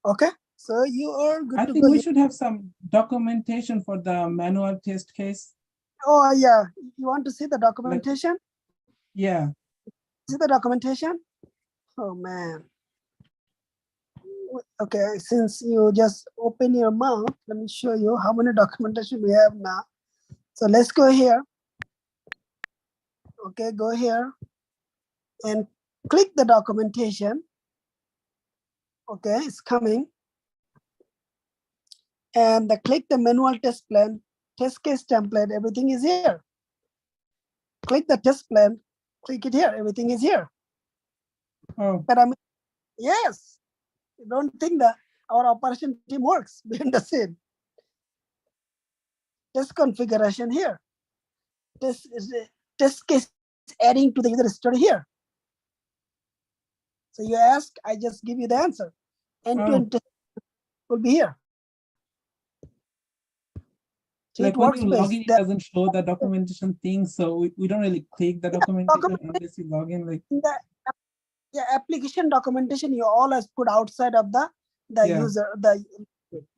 Okay, so you are good I to think go. we should have some documentation for the manual test case. Oh yeah, you want to see the Like, documentation? yeah. See the documentation? Oh man. Okay, since you just open your mouth, let me show you how many documentation we have now. So let's go here. Okay, go here and click the documentation. Okay, it's coming. And click the manual test plan, test case template, everything is here. Click the test plan, click it here, everything is here. Oh. But I mean, yes, you don't think that our operation team works behind the scene. Test configuration here. Test case adding to the user story here. So you ask, I just give you the answer. End-to-end test will be here. So like when you log in, it doesn't show the documentation thing, so we don't really click the documentation unless you log in. Like the application documentation, you always put outside of the user,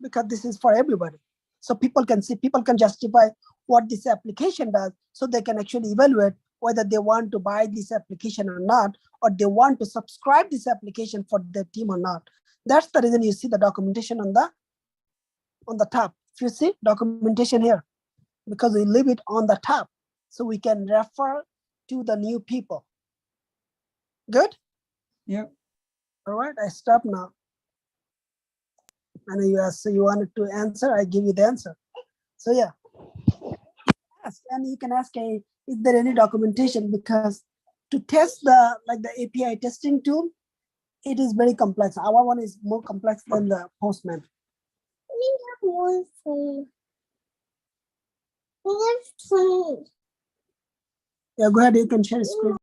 because this is for everybody. So people can see, people can justify what this application does, so they can actually evaluate whether they want to buy this application or not, or they want to subscribe this application for their team or not. That's the reason you see the documentation on the top. If you see documentation here, because we leave it on the top, so we can refer to the new people. Good? Yep. All right, I stop now. And you ask, so you wanted to answer, I give you the answer. So yeah, ask, and you can ask, hey, is there any documentation? Because to test the API testing tool, it is very complex. Our one is more complex than the Postman. Yeah, go ahead, you can share screen.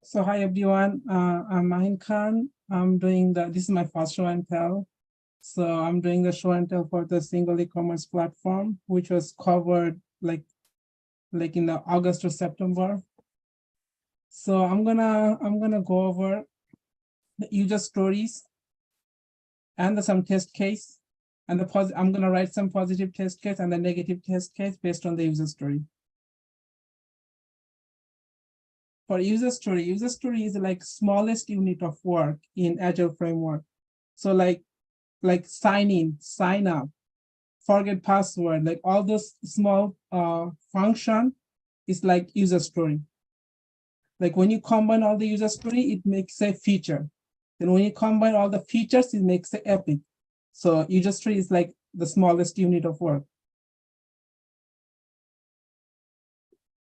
So hi everyone, I'm Mahin Khan. I'm doing this is my first show and tell. So I'm doing the show and tell for the single e-commerce platform, which was covered like in the August or September. So I'm gonna go over the user stories and some test case, and I'm gonna write some positive test case and the negative test case based on the user story. For user story is like smallest unit of work in Agile framework. So like sign in, sign up, forget password, like all those small function is like user story. Like when you combine all the user story, it makes a feature. Then when you combine all the features, it makes an epic. So user story is like the smallest unit of work.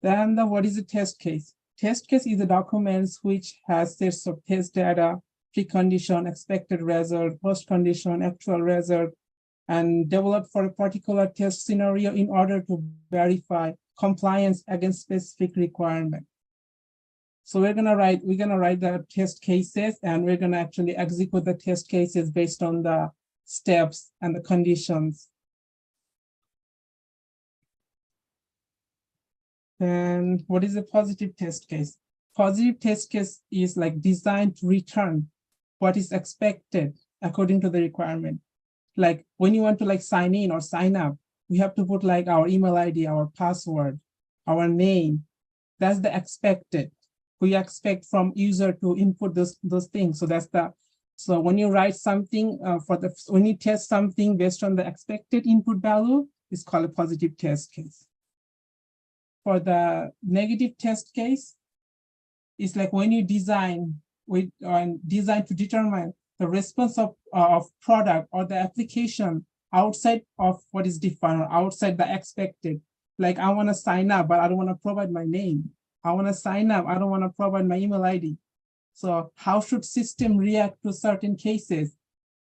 Then what is a test case? Test case is a document which has sets of test data, precondition, expected result, post condition, actual result, and developed for a particular test scenario in order to verify compliance against specific requirement. So we're gonna write the test cases, and we're gonna actually execute the test cases based on the steps and the conditions. And what is a positive test case? Positive test case is like designed to return what is expected according to the requirement. Like when you want to like sign in or sign up, we have to put like our email ID, our password, our name. That's the expected. We expect from user to input those things. So when you write something when you test something based on the expected input value, it's called a positive test case. For the negative test case, it's like when you design to determine the response of product or the application outside of what is defined or outside the expected. Like I want to sign up, but I don't want to provide my name. I want to sign up, I don't want to provide my email ID. So how should system react to certain cases?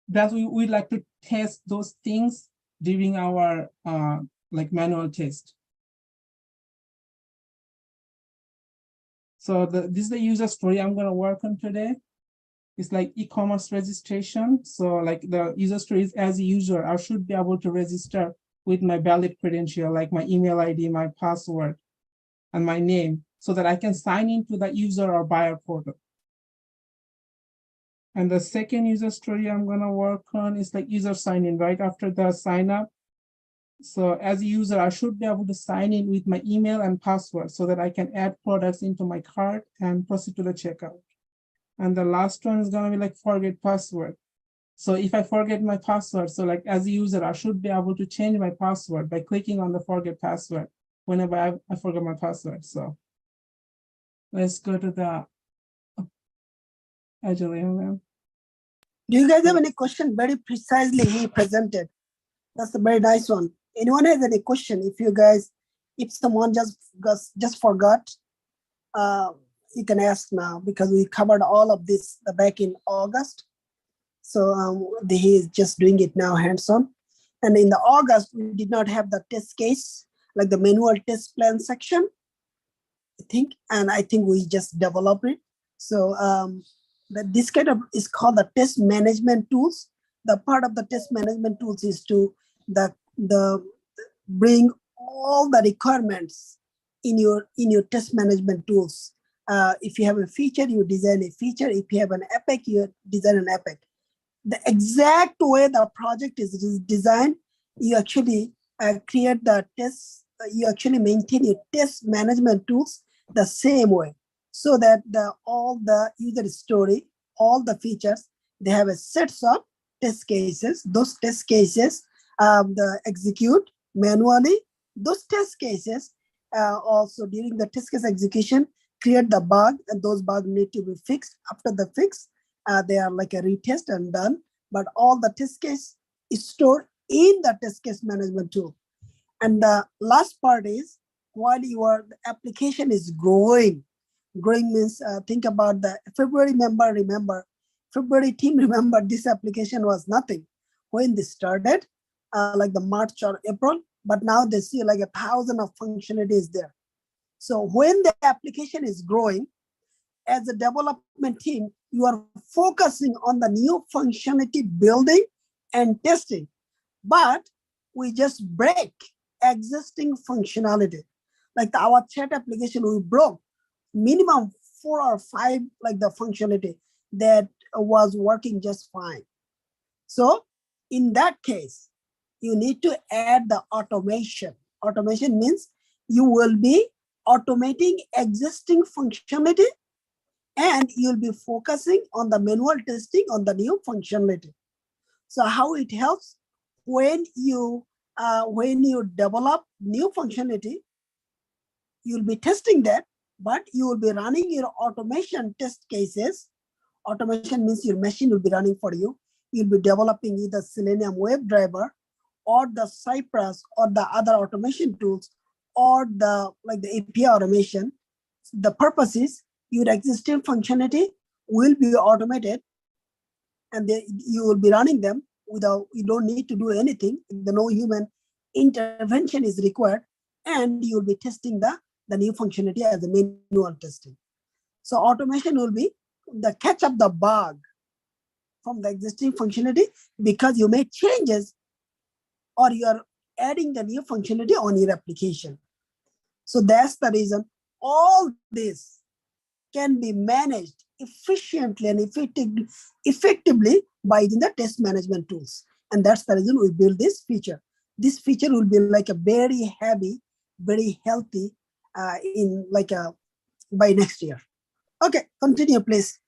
That we like to test those things during our like manual test. So this is the user story I'm going to work on today. It's like e-commerce registration. So like the user story is, as a user, I should be able to register with my valid credential, like my email ID, my password. and my name so that I can sign into the user or buyer portal. And the second user story I'm gonna work on is like user sign in right after the sign up. So as a user, I should be able to sign in with my email and password so that I can add products into my cart and proceed to the checkout. And the last one is gonna be like forget password. So if I forget my password, so like as a user, I should be able to change my password by clicking on the forget password whenever I forget my password. So let's go to the Agile. Do you guys have any question? Very precisely he presented. That's a very nice one. Anyone has any question? If someone just forgot, you can ask now because we covered all of this back in August. So he is just doing it now hands-on. And in the August, we did not have the test case, like the manual test plan section, I think. And I think we just developed it. So this kind of is called the test management tools. The part of the test management tools is to bring all the requirements in your test management tools. If you have a feature, you design a feature. If you have an epic, you design an epic. The exact way the project is designed, you actually create the tests, you actually maintain your test management tools the same way, so that all the user story, all the features, they have a set of test cases. Those test cases execute manually. Those test cases also during the test case execution create the bug, and those bugs need to be fixed. After the fix, they are like a retest and done. But all the test case is stored in the test case management tool. And the last part is while the application is growing means think about the February February team remember this application was nothing when they started, like the March or April, but now they see like 1,000 of functionalities there. So when the application is growing, as a development team, you are focusing on the new functionality building and testing, but we just break existing functionality. Like our chat application, we broke minimum 4 or 5 like the functionality that was working just fine. So in that case, you need to add the automation. Automation means you will be automating existing functionality and you'll be focusing on the manual testing on the new functionality. So how it helps when you develop new functionality, you'll be testing that, but you will be running your automation test cases. Automation means your machine will be running for you. You'll be developing either Selenium WebDriver or the Cypress or the other automation tools or the API automation. The purpose is your existing functionality will be automated and you will be running them without, you don't need to do anything. No human intervention is required, and you will be testing the new functionality as a manual testing. So automation will be the catch up the bug from the existing functionality because you made changes or you are adding the new functionality on your application. So that's the reason all this can be managed efficiently and effectively by using the test management tools. And that's the reason we build this feature. This feature will be like a very heavy, very healthy by next year. Okay, continue, please.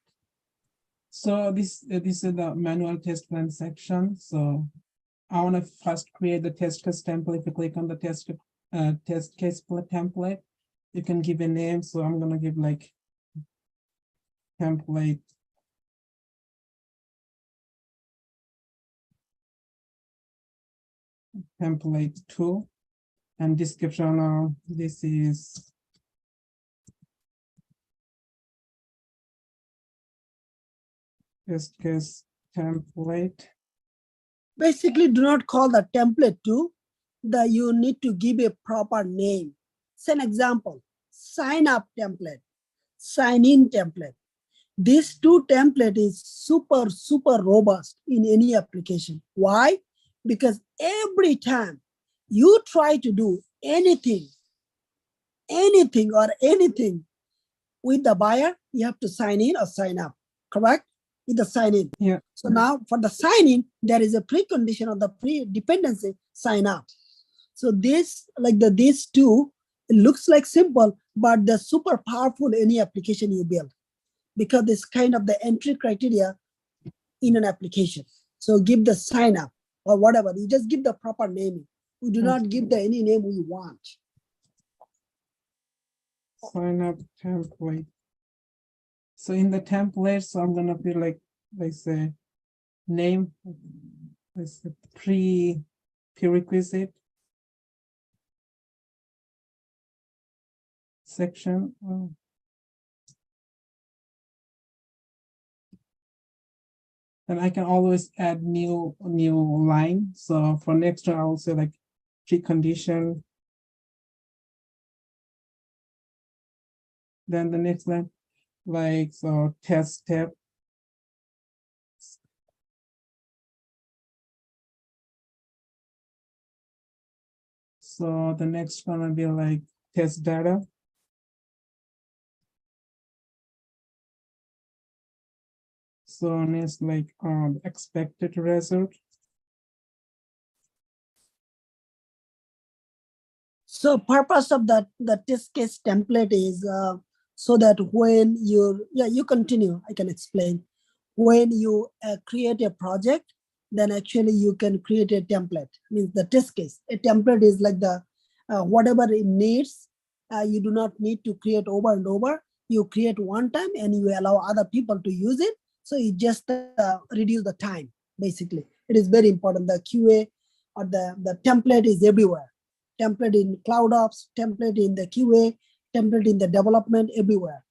So this is the manual test plan section. So I want to first create the test case template. If you click on the test case template, you can give a name. So I'm going to give like template template 2 and description. This is test case template. Basically, do not call the template 2. You need to give a proper name. Say an example: sign up template, sign in template. These 2 template is super robust in any application. Why? Because every time you try to do anything anything or anything with the buyer, you have to sign in or sign up, correct? With the sign in. Yeah. So now for the sign in, there is a precondition of the pre-dependency sign up. So this, like these two, it looks like simple, but they're super powerful any application you build, because it's kind of the entry criteria in an application. So give the sign up or whatever. You just give the proper naming. We do not give the any name we want. Sign up template. So in the template, so I'm gonna be like say name, let's say prerequisite section. And I can always add new line. So for next one, I'll say like precondition. Then the next line, like so test step. So the next one will be like test data. So next like expected result. So purpose of the test case template is so that when you continue, I can explain. When you create a project, then actually you can create a template. Means the test case. A template is like the whatever it needs. You do not need to create over and over. You create one time and you allow other people to use it. So it just reduce the time. Basically, it is very important. The QA or the template is everywhere. Template in CloudOps, template in the QA, template in the development, everywhere.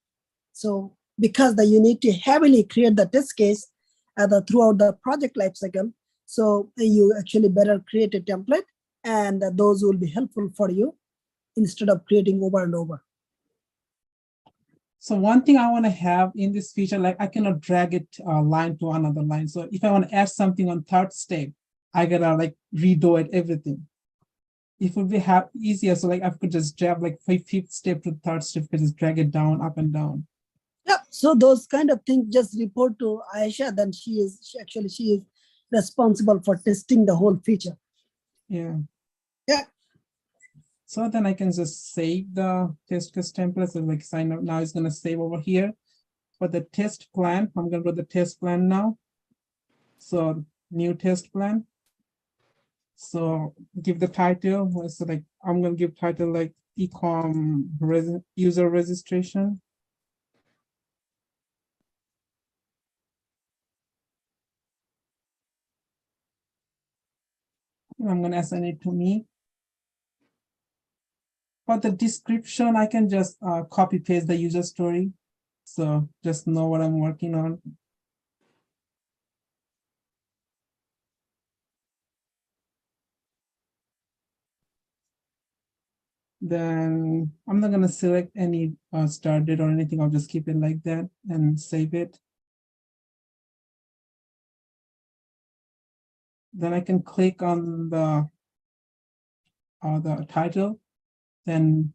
So because you need to heavily create the test case throughout the project lifecycle, so you actually better create a template, and those will be helpful for you instead of creating over and over. So one thing I want to have in this feature, like I cannot drag it line to another line. So if I want to add something on third step, I gotta like redo it everything. It would be easier. So like I could just drag like fifth step to third step, could just drag it down, up and down. Yeah, so those kind of things just report to Aisha, then she is responsible for testing the whole feature. Yeah. Yeah. So then I can just save the test case template. So like sign up now is gonna save over here. For the test plan, I'm gonna go to the test plan now. So new test plan. So give the title. So like I'm gonna give title like ecom user registration. I'm gonna assign it to me. For the description, I can just copy paste the user story. So just know what I'm working on. Then I'm not gonna select any start date or anything. I'll just keep it like that and save it. Then I can click on the title, then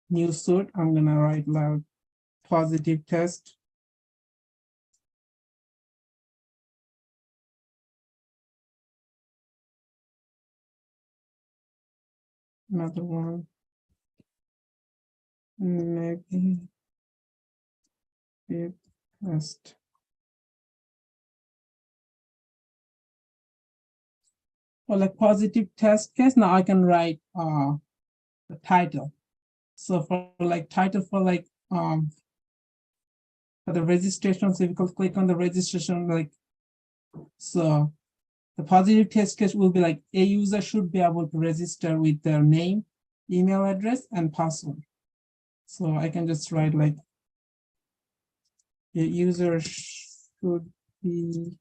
new suit. I'm gonna write loud positive test. Another one. Negative test. For like positive test case, now I can write the title. So for like title for like for the registration, so if you click on the registration, like so the positive test case will be like a user should be able to register with their name, email address, and password. So I can just write like a user should be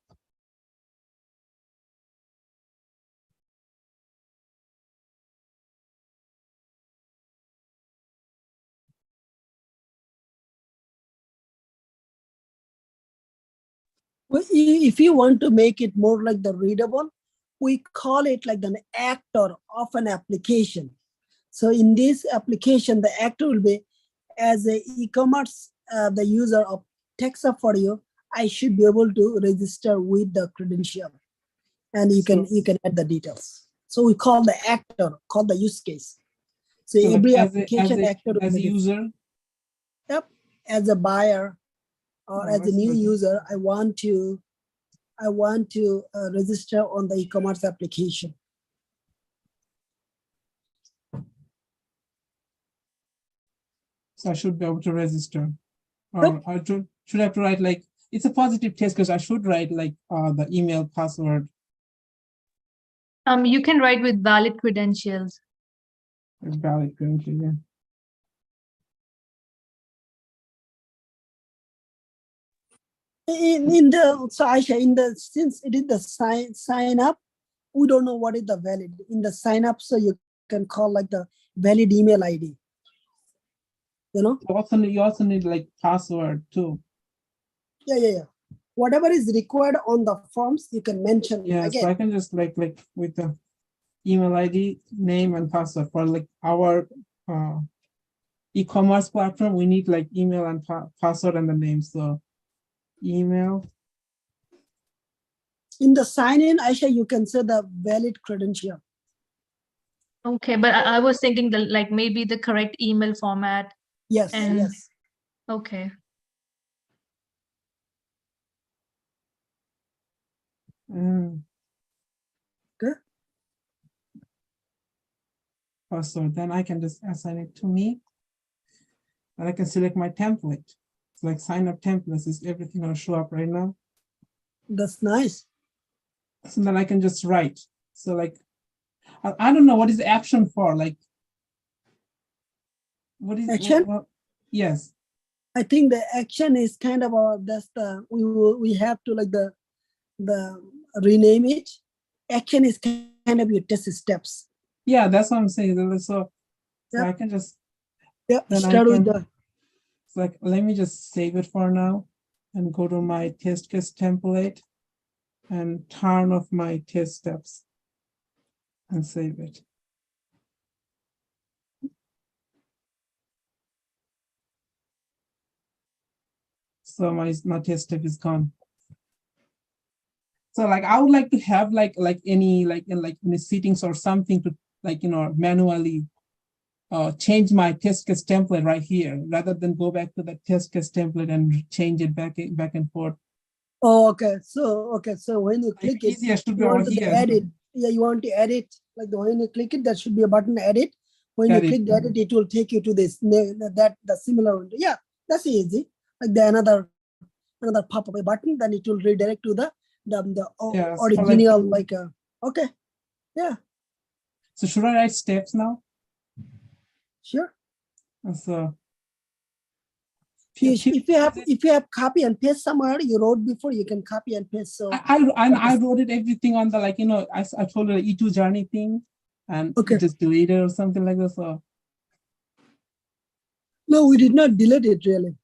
If you want to make it more like the readable, we call it like an actor of an application. So in this application, the actor will be as a e-commerce, the user of TechSup for you, I should be able to register with the credential, and you can add the details. So we call the actor, call the use case. So like every as application actor as a user. Yep, as a buyer or as a new user, I want to register on the e-commerce application. So I should be able to register, or I should have to write like, it's a positive test because I should write like the email password. You can write with valid credentials. Valid credentials, yeah. In the, so Aisha, in the, since it is the sign up, we don't know what is the valid in the sign up, so you can call like the valid email ID. You know, you also need like password too. Yeah. Whatever is required on the forms, you can mention. Yeah, again. so I can just like with the email ID, name, and password for like our e-commerce platform. We need like email and password and the name. So email. In the sign in, Aisha, you can say the valid credential. Okay, but I was thinking that like maybe the correct email format. Yes, yes. Okay. Okay. Password. Then I can just assign it to me. And I can select my template. It's like sign up templates. Is everything will show up right now? That's nice. So then I can just write. So like, I don't know what is the action for. Like, what is action? Yes. I think the action is kind of that's the we have to like the rename it. Action is kind of your test steps. Yeah, that's what I'm saying. So I can just start with the. It's like, let me just save it for now and go to my test case template and turn off my test steps and save it. So my test step is gone. So like I would like to have like any in the settings or something to like manually change my test case template right here rather than go back to the test case template and change it back and forth. Oh, okay. So when you click it, should be you want to here. edit. Yeah, you want to edit. Like when you click it, there should be a button edit. When you click the edit, it will take you to this the similar window. Yeah, that's easy. Like the another pop-up button, then it will redirect to the original like okay. Yeah. So should I write steps now? Sure. So if you have copy and paste somewhere you wrote before, you can copy and paste. So I wrote it everything on the I told her the E2 journey thing and just delete it or something like that. So no, we did not delete it really.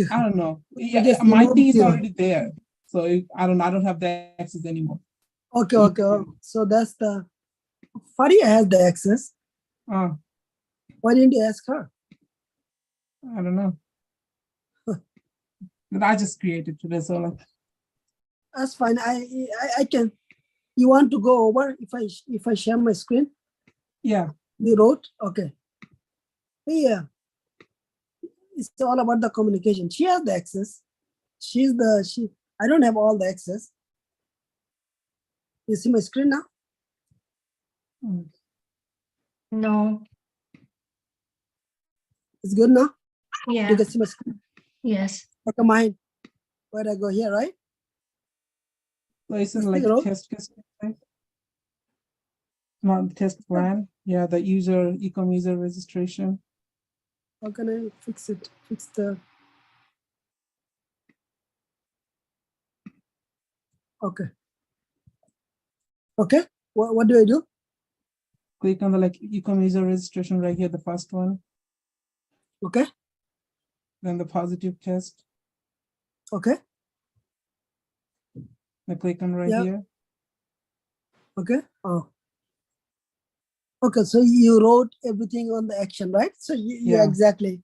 I don't know. Yeah, my thing is already there. So I don't have the access anymore. Okay. So that's the Faria has the access. Why didn't you ask her? I don't know. But I just created today, so like that's fine. I can. You want to go over if I share my screen? Yeah. You wrote? Okay. Yeah. It's all about the communication. She has the access. I don't have all the access. You see my screen now? No. It's good now? Yeah. You can see my screen? Yes. Okay, Mahin. Where I go here, right? So this is like a test case, right? Not the test plan. Yeah, the e-com user registration. How can I fix it? Fix the. Okay. Okay. What do I do? Click on the e-com user registration right here, the first one. Okay. Then the positive test. Okay. I click on right here. Okay. Oh. Okay, so you wrote everything on the action, right? So yeah, exactly.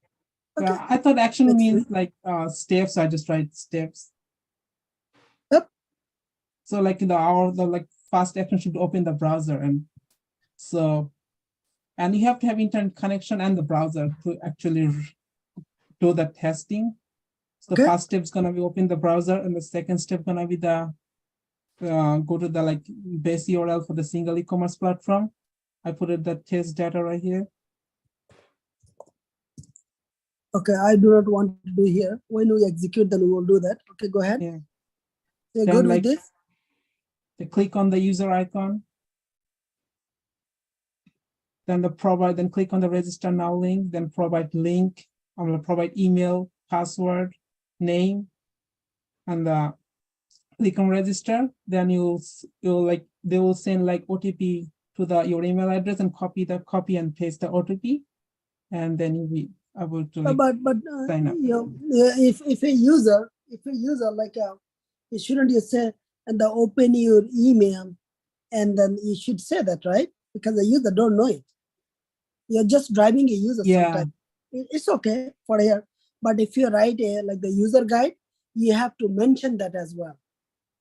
Okay. I thought action Makes means sense. like steps. I just write steps. Yep. So like the like first action should open the browser, and so and you have to have internet connection and the browser to actually do the testing. So the Okay. first step is gonna be open the browser, and the second step gonna be the go to the like base URL for the single e-commerce platform. I put it the test data right here. Okay, I do not want to do here. When we execute, then we will do that. Okay, go ahead. Yeah. You're Then good like with this? they click on the user icon. Then then click on the register now link, then provide link. I'm gonna provide email, password, name, and click on register. Then you'll like they will send like OTP to your email address and copy and paste the OTP, and then you'll be able to like But sign up. you know, if a user like you shouldn't you say and the open your email, and then you should say that, right? Because the user don't know it. You're just driving a user Yeah. sometimes. It's okay for here, but if you write a like the user guide, you have to mention that as well.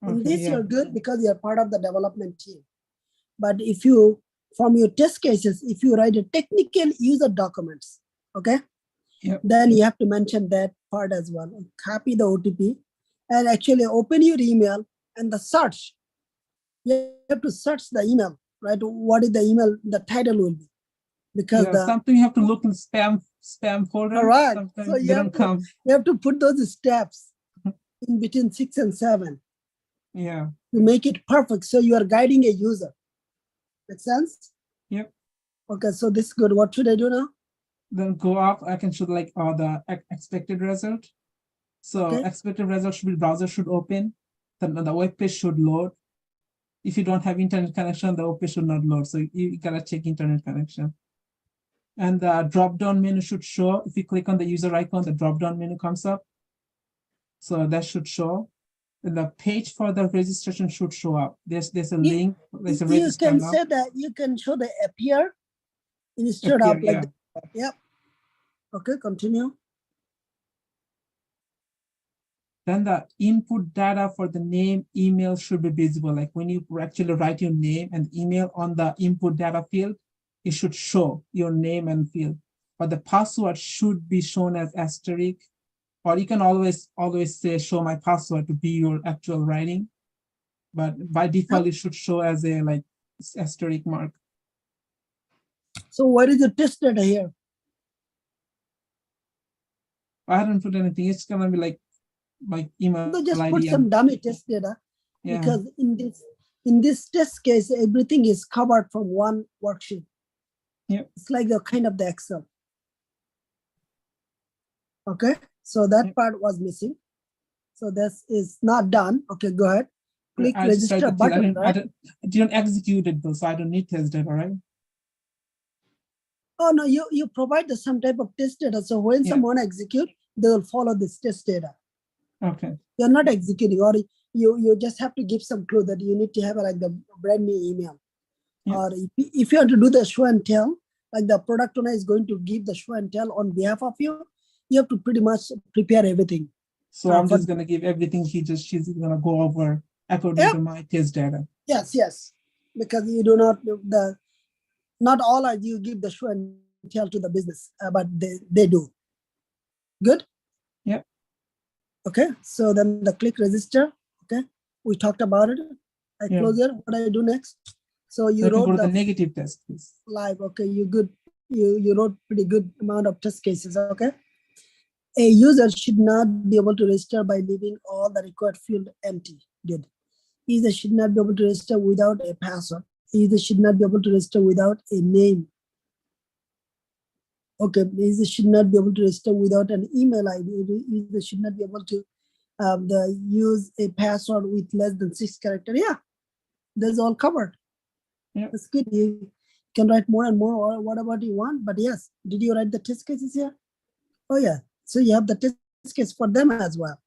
In Okay, this, yeah. you're good because you're part of the development team. But if you, from your test cases, if you write a technical user documents, okay, Yep. then you have to mention that part as well. Copy the OTP and actually open your email and the search. You have to search the email, right? What is the email? The title will be because Yeah, the something you have to look in spam folder. correct. Sometimes So they don't come. you have to put those steps in between 6 and 7 Yeah. to make it perfect. So you are guiding a user. Make sense? Yep. Okay, so this is good. What should I do now? Then go up. I can show like the expected result. So Okay. expected result should be browser should open. Then the web page should load. If you don't have internet connection, the web page should not load. So you gotta check internet connection. And the drop-down menu should show. If you click on the user icon, the drop-down menu comes up. So that should show. And the page for the registration should show up. There's a link. There's a You register can now. say that you can show the appear instead Appear, of like yeah. that. Yep. Okay, continue. Then the input data for the name, email should be visible. Like when you actually write your name and email on the input data field, it should show your name and field. But the password should be shown as asterisk, or you can always say show my password to be your actual writing. But by default, it should show as a like asterisk mark. So what is the test data here? I don't put anything. It's gonna be like my email So just ID. put some dummy test data because in this test case, everything is covered from one worksheet. Yep. It's like the kind of the Excel. Okay, so that part was missing. So this is not done. Okay, go ahead. Click register button, right? I didn't execute it though, so I don't need test data, right? Oh no, you provide some type of test data. So when someone execute, they will follow this test data. Okay. You're not executing, or you just have to give some clue that you need to have like the brand new email. Or if you want to do the show and tell, like the product owner is going to give the show and tell on behalf of you, you have to pretty much prepare everything. So I'm just gonna give everything she's gonna go over according to my test data. Yes, because you do not all are you give the show and tell to the business, but they do. Good. Yep. Okay, so then the click register. Okay, we talked about it. I close it. What do I do next? So you wrote go to the negative test case. Live. Okay, you good. You wrote pretty good amount of test cases. Okay. A user should not be able to register by leaving all the required field empty. Good. User should not be able to register without a password. User should not be able to register without a name. Okay, user should not be able to register without an email ID. User should not be able to use a password with less than 6 characters. Yeah, that's all covered. Yeah. That's good. You can write more and more or whatever you want. But yes, did you write the test cases here? Oh yeah. So you have the test case for them as well.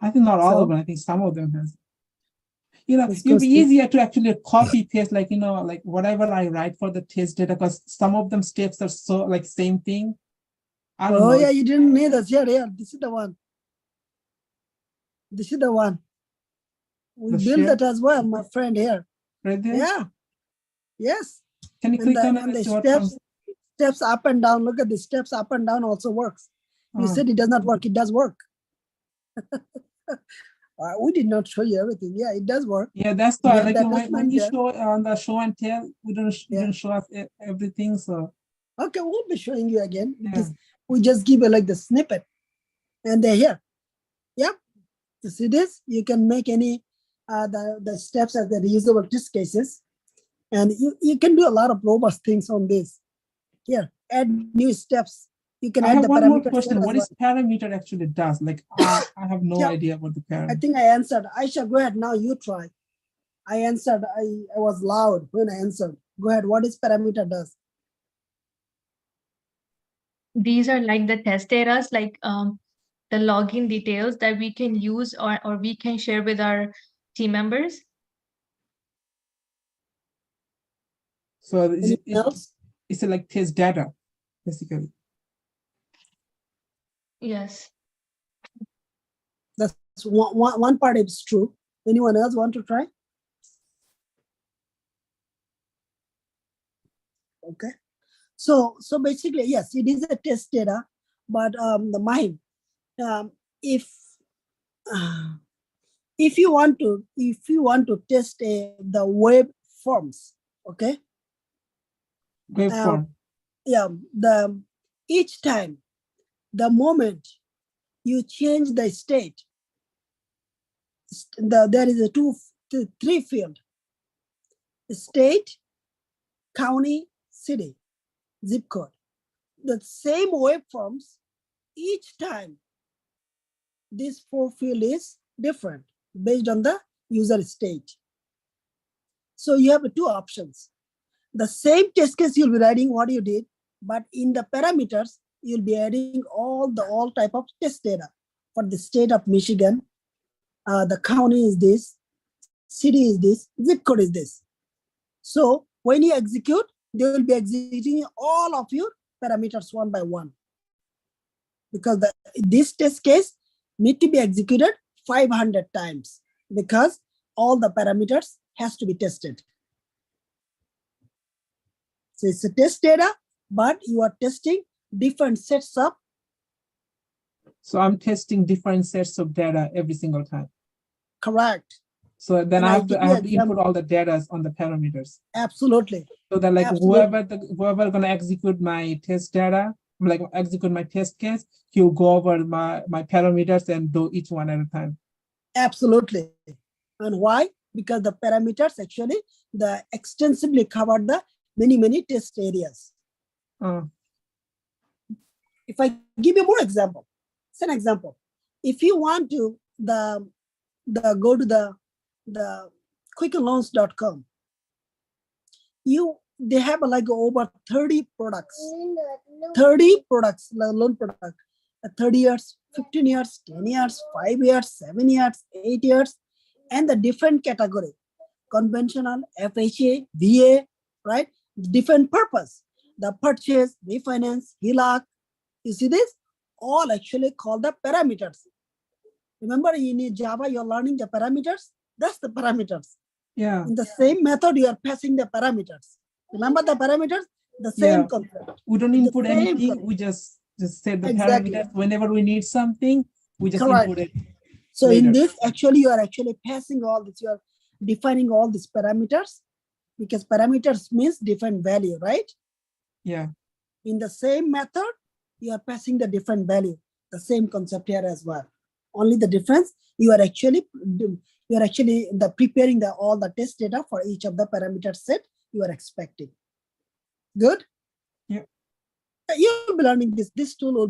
I think not all of them. I think some of them has. It would be to easier to actually copy paste, like like whatever I write for the test data, because some of them steps are so like same thing. I don't Oh know. yeah, you didn't need us. Yeah. This is the one. This is the one. We The built share that as well, my friend here. right there. Yeah. Yes. Can you And click on the it and and the see what comes? steps up and down. Look at the steps up and down also works. You Oh, said it does not work. It does work. We did not show you everything. Yeah, it does work. yeah, that's We why. have Like the when attachment you there. show on the show and tell, you Yeah. didn't show us everything. So Okay, we'll be showing you again yeah. because we just give you like the snippet, and they're here. Yep. You see this? You can make any the steps as the reusable test cases, and you can do a lot of robust things on this. Here, add new steps. You can I add have the one more parameters question. here as What well. is parameter actually does? Like I have no Yeah, idea what the I parameter. think I answered. Aisha, go ahead now. You try. I answered. I was loud when I answered. Go ahead. What is parameter does? These are like the test data, like the login details that we can use or we can share with our team members. So Anything else? it's like test data, basically. Yes. That's one part is true. Anyone else want to try? Okay. So basically, yes, it is a test data, but the Mahin, um, if if you want to test the web forms, okay, Waveform. yeah, each time, the moment you change the state, there is a three field: state, county, city, zip code. The same waveforms each time. This four field is different based on the user state. So you have two options. The same test case you'll be writing what you did, but in the parameters, you'll be adding all type of test data. For the state of Michigan, the county is this, city is this, zip code is this. So when you execute, they will be executing all of your parameters one by one. Because this test case need to be executed 500 times because all the parameters has to be tested. So it's a test data, but you are testing different sets of. So I'm testing different sets of data every single time. Correct. So then And I have to input all the data on the parameters. Absolutely. So that like Absolutely. whoever gonna execute my test data, like execute my test case, he'll go over my parameters and do each one at a time. Absolutely. And why? Because the parameters actually extensively cover the many test areas. If I give you more example, it's an example. If you want to go to the quickenloans.com, they have like over 30 products, 30 products, loan product, 30 years, 15 years, 10 years, 5 years, 7 years, 8 years, and the different category, conventional, FHA, VA, right? Different purpose, the purchase, refinance, HELOC. You see this? All actually called the parameters. Remember in Java, you're learning the parameters. That's the parameters. Yeah. In the same method, you are passing the parameters. Remember the parameters? The same concept. We don't input anything. We just set the parameters. Whenever we need something, we just input it. So later. In this, actually, you are actually passing all this. You are defining all these parameters because parameters means different value, right? Yeah. In the same method, you are passing the different value. The same concept here as well. Only the difference, you are actually preparing all the test data for each of the parameter set you are expecting. Good? Yeah. You'll be learning this. This tool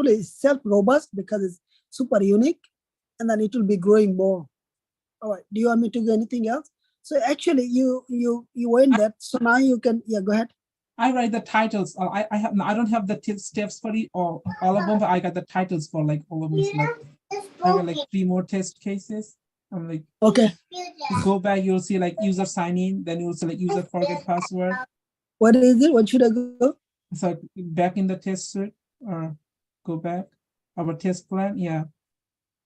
is self-robust because it's super unique, and then it will be growing more. All right. Do you want me to do anything else? So actually, you went that. So now you can. Yeah, go ahead. I write the titles. I don't have the steps for all of them, but I got the titles for like all of them. Like, I have like 3 more test cases. I'm like, okay. Go back. You'll see like user sign in. Then you'll select user forget password. What is it? What should I go? So back in the test suite. or go back. Our test plan, yeah.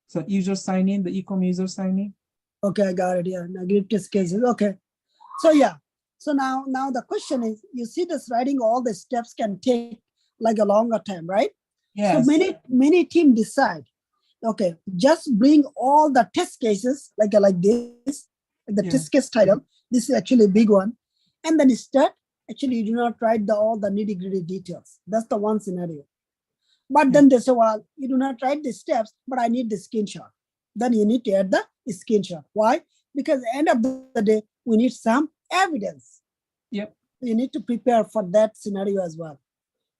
So user sign in, the ecom user sign in. Okay, I got it. Yeah, negative test cases. Okay. So yeah. So now the question is, you see this writing all the steps can take like a longer time, right? So Yes. many team decide, okay, just bring all the test cases like this, like the test case title. This is actually a big one. And then instead, actually you do not write all the nitty-gritty details. That's the one scenario. But then they say, well, you do not write the steps, but I need the screenshot. Then you need to add the screenshot. Why? Because at the end of the day, we need some evidence. Yep. You need to prepare for that scenario as well.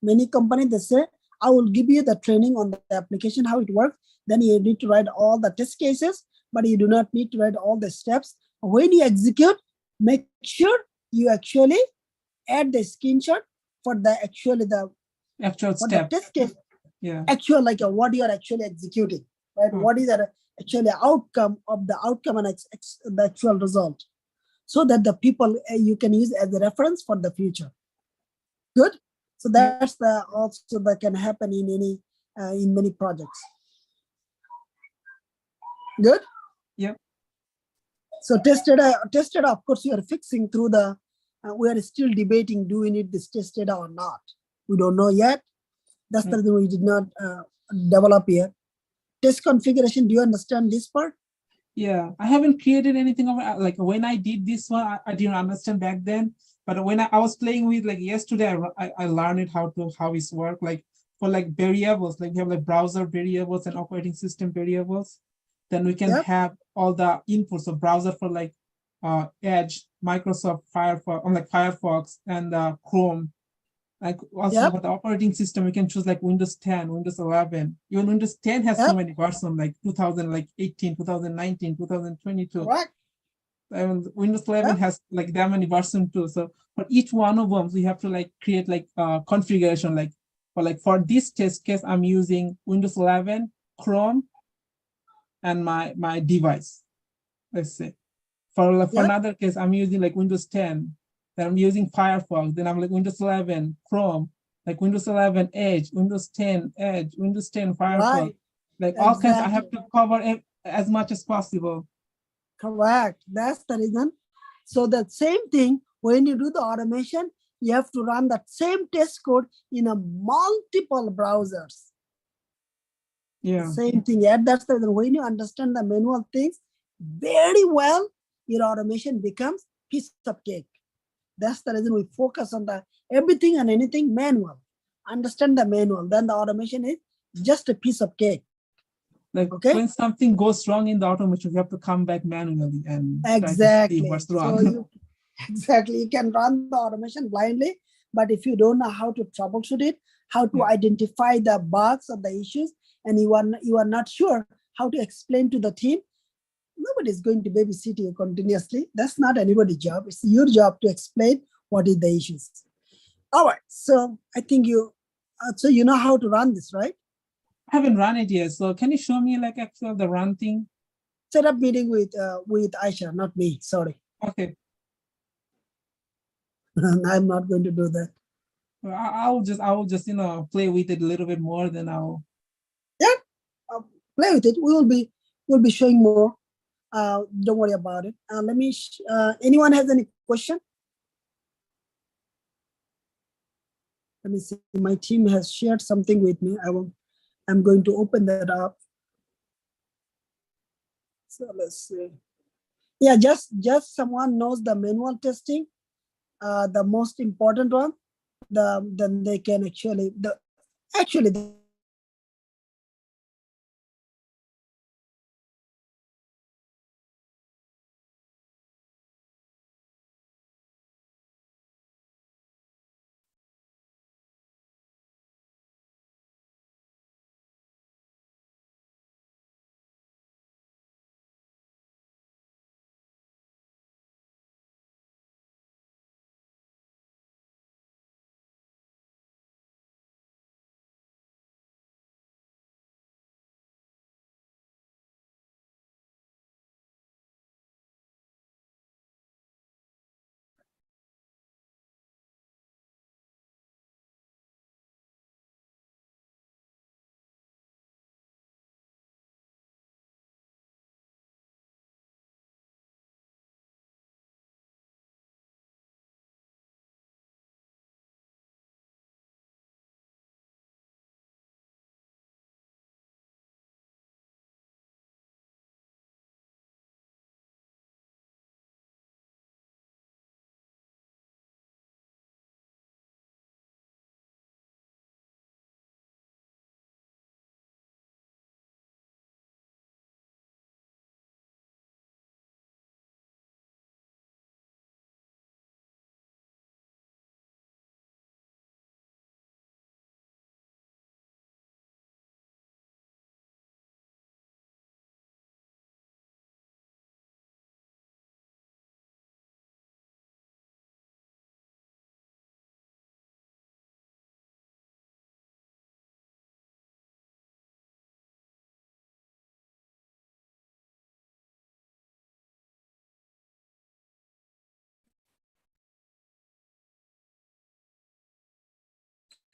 Many companies, they say, I will give you the training on the application, how it works. Then you need to write all the test cases, but you do not need to write all the steps. When you execute, make sure you actually add the screenshot for the actual step. The test case. Yeah. Actual, like what you are actually executing, right? What is the actually outcome of the outcome and the actual result, so that the people you can use as a reference for the future. Good. So that's the also that can happen in many projects. Good. Yep. So tested of course you are fixing through the we are still debating, do we need this test data or not? We don't know yet. That's the reason we did not develop here. Test configuration, do you understand this part? Yeah, I haven't created anything over, like when I did this one, I didn't understand back then. But when I was playing with, like yesterday, I learned it how it's work. Like for like variables, like we have like browser variables and operating system variables. Then we can have all the inputs of browser for like Edge, Microsoft Firefox, like Firefox and Chrome. Like also for the operating system, we can choose like Windows 10, Windows 11. Even Windows 10 has so many versions, like 2018, 2019, 2022. Correct. And Windows 11 has like that many versions too. So for each one of them, we have to like create like configuration. Like for this test case, I'm using Windows 11, Chrome, and my device. Let's say for another case, I'm using like Windows 10. Then I'm using Firefox. Then I'm like Windows 11, Chrome, like Windows 11 Edge, Windows 10 Edge, Windows 10 Firefox. Like all kinds. I have to cover as much as possible. Correct. That's the reason. So the same thing, when you do the automation, you have to run that same test code in a multiple browsers. Yeah. The same thing. Yeah, that's the reason. When you understand the manual things very well, your automation becomes piece of cake. That's the reason we focus on the everything and anything manual. Understand the manual, then the automation is just a piece of cake. Like when something goes wrong in the automation, you have to come back manually and exactly try to see what's wrong. So exactly, you can run the automation blindly, but if you don't know how to troubleshoot it, how to identify the bugs or the issues, and you are not sure how to explain to the team, nobody is going to babysit you continuously. That's not anybody's job. It's your job to explain what is the issues. All right, so I think so you know how to run this, right? I haven't run it yet. So can you show me like actual the run thing? Set up meeting with Aisha, not me. Sorry. Okay. I'm not going to do that. Well, I will just play with it a little bit more. Then I'll. Yeah, play with it. We'll be showing more. Don't worry about it. Let me. Anyone has any question? Let me see. My team has shared something with me. I'm going to open that up. So let's see. Yeah, just someone knows the manual testing, the most important one. Then they can actually the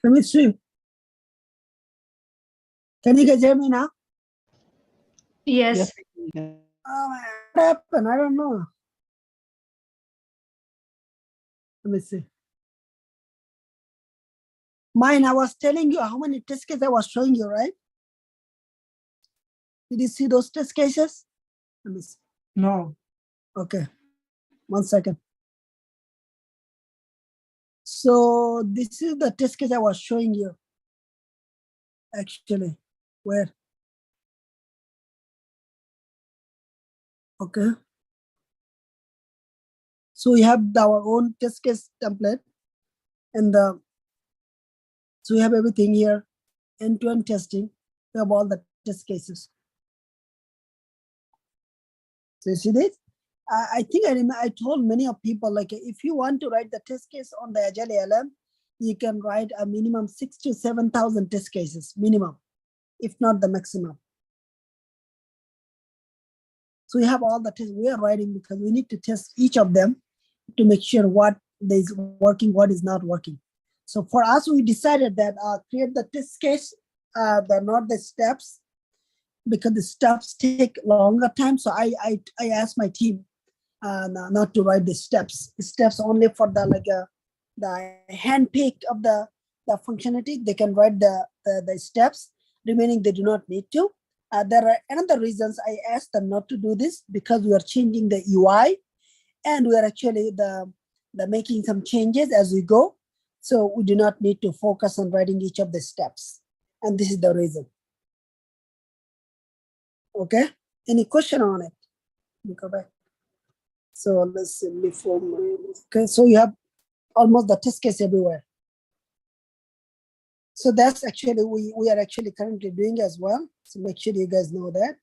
Let me see. Can you guys hear me now? Yes. Oh, man, what happened? I don't know. Let me see. Mine, I was telling you how many test cases I was showing you, right? Did you see those test cases? Let me see. No. Okay, 1 second. So this is the test case I was showing you. Actually, where? Okay. So we have our own test case template, and so we have everything here, end-to-end testing. We have all the test cases. So you see this? I think I told many of people, like, if you want to write the test case on the Agile ALM, you can write a minimum 6,000 to 7,000 test cases, minimum, if not the maximum. So we have all the tests we are writing because we need to test each of them to make sure what is working, what is not working. So for us, we decided that create the test case, not the steps, because the steps take longer time. So I asked my team not to write the steps. Steps only for the hand pick of the functionality. They can write the steps. Remaining, they do not need to. There are another reasons I asked them not to do this, because we are changing the UI, and we are actually the making some changes as we go. So we do not need to focus on writing each of the steps. And this is the reason. Okay. Any question on it? Let me go back. So let's see before my, okay. So you have almost the test case everywhere. So that's actually we are actually currently doing as well. So make sure you guys know that.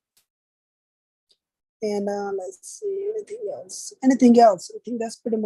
And let's see anything else. Anything else? I think that's pretty much.